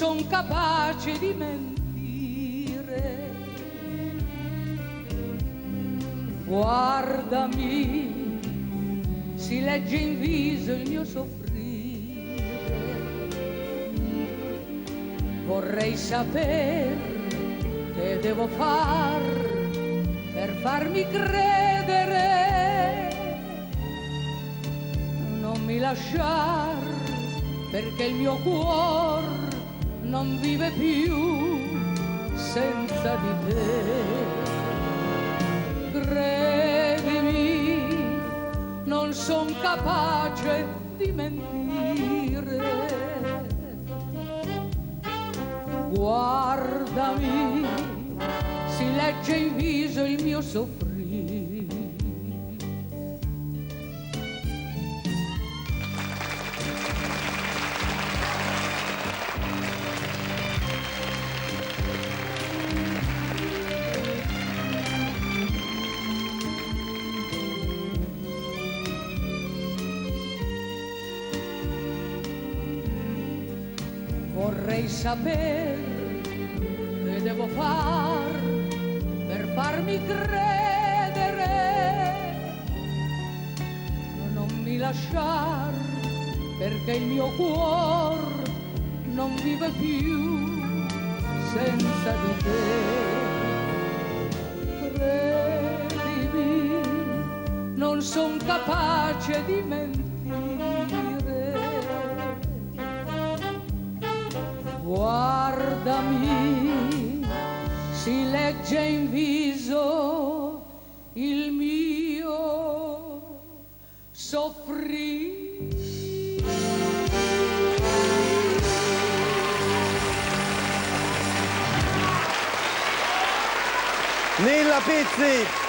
son capace di mentire. Guardami, si legge in viso il mio soffrire. Vorrei sapere che devo far per farmi credere. Non mi lasciar, perché il mio cuor non vive più senza di te. Credimi, non son capace di mentire. Guardami, si legge in viso il mio soffrire. Vorrei sapere che devo far per farmi credere. Non mi lasciar, perché il mio cuor non vive più senza di te. Credimi, non son capace di mentire. Guardami, si legge in viso il mio soffrire. Nilla Pizzi.